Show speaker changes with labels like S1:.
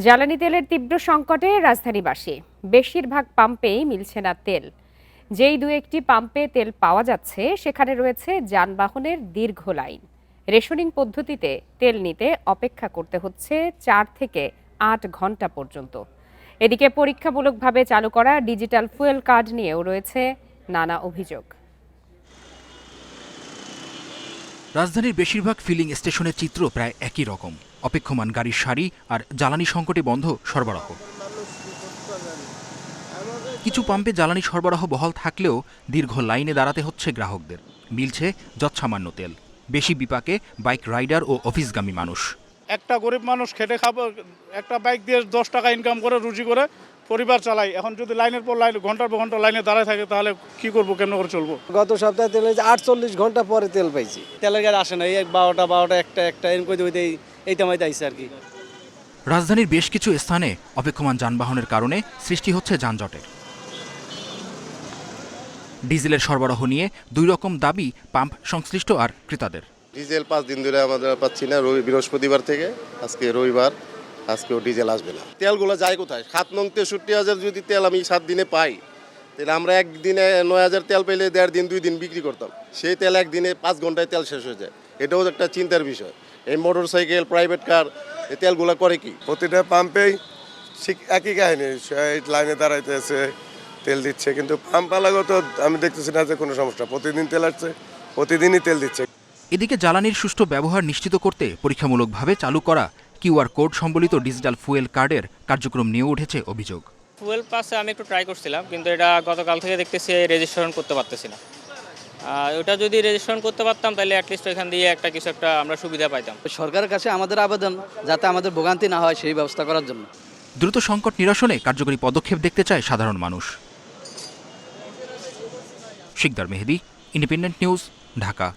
S1: জ্বালানি তেলের তীব্র সংকটে রাজধানীবাসী। বেশিরভাগ পাম্পেই মিলছে না তেল। যেই দু একটি পাম্পে তেল পাওয়া যাচ্ছে সেখানে রয়েছে যানবাহনের দীর্ঘ লাইন। রেশনিং পদ্ধতিতে তেল নিতে অপেক্ষা করতে হচ্ছে 4 থেকে 8 ঘন্টা পর্যন্ত। এদিকে পরীক্ষামূলকভাবে চালু করা ডিজিটাল ফুয়েল কার্ড নিয়েও রয়েছে নানা অভিযোগ।
S2: রাজধানীর বেশিরভাগ ফিলিং স্টেশনের চিত্র প্রায় একই রকম। অপেক্ষমান গাড়ির সারি আর জ্বালানি সংকটে বন্ধ সরবরাহ। কিছু পাম্পে জ্বালানি সরবরাহ বহাল থাকলেও দীর্ঘ লাইনে দাঁড়াতে হচ্ছে গ্রাহকদের। মিলছে যৎসামান্য তেল। বেশি বিপাকে বাইক রাইডার ও অফিসগামী মানুষ।
S3: একটা গরিব মানুষ খেটে খাবো, একটা বাইক দিয়ে 10 টাকা ইনকাম করে রুজি করে পরিবার চালাই। এখন যদি লাইনের পর লাইন ঘন্টার পর ঘন্টা লাইনে দাঁড়ায় থাকে তাহলে কি করবো, কেমন করে চলবো?
S4: গত সপ্তাহে তেল 48 ঘন্টা পরে তেল পাইছি।
S5: তেলের গাড়ি আসে না, এই 12টা একটা এরকম করে এই তামাইতে আইসে আর কি।
S2: রাজধানীর বেশ কিছু স্থানে অপেক্ষমান যানবাহনের কারণে সৃষ্টি হচ্ছে যানজটের। ডিজেলের সরবরাহ নিয়ে দুই রকম দাবি পাম্প সংশ্লিষ্ট আর ক্রেতাদের।
S6: ডিজেল 5 দিন ধরে আমরা পাচ্ছি না। বৃহস্পতিবার থেকে আজকে রবিবার, আজকেও ডিজেল আসবে না। তেলগুলো যায় কোথায়? 7 নং 63,000 যদি তেল আমি 7 দিনে পাই, তাহলে আমরা একদিনে 9,000 তেল পেলে 1.5 দিন 2 দিন বিক্রি করতাম। সেই তেল একদিনে 5 ঘন্টায় তেল শেষ হয়ে যায়। এটাও একটা চিন্তার বিষয়। এই মোটর সাইকেল, প্রাইভেট কার এই তেলগুলো করে কি?
S7: প্রতিটা পাম্পেই ঠিক একই কাহিনী, লাইনে দাঁড়াইতেছে, তেল দিচ্ছে, কিন্তু পাম্পালাগত আমি দেখতেছি না যে কোনো সমস্যা। প্রতিদিন তেল আসছে, প্রতিদিনই তেল দিচ্ছে।
S2: এদিকে জ্বালানির সুষ্ঠু ব্যবহার নিশ্চিত করতে পরীক্ষামূলকভাবে চালু করা কিউআর কোড সম্বলিত ডিজিটাল ফুয়েল কার্ডের কার্যক্রম নিয়ে উঠেছে অভিযোগ।
S8: ফুয়েল পাসে আমি একটু ট্রাই করছিলাম, কিন্তু এটা গতকাল থেকে দেখতেছি রেজিস্ট্রেশন করতে পারতেছি না। ওটা যদি রেজিস্ট্রেশন করতে পারতাম তাহলে অ্যাটলিস্ট এখান দিয়ে কিছু একটা আমরা সুবিধা পাইতাম।
S5: সরকারের কাছে আমাদের আবেদন যাতে আমাদের ভোগান্তি না হয় সেই ব্যবস্থা করার জন্য।
S2: দ্রুত সংকট নিরসনে কার্যকরী পদক্ষেপ দেখতে চায় সাধারণ মানুষ। শিকদার মেহেদী, ইন্ডিপেন্ডেন্ট নিউজ, ঢাকা।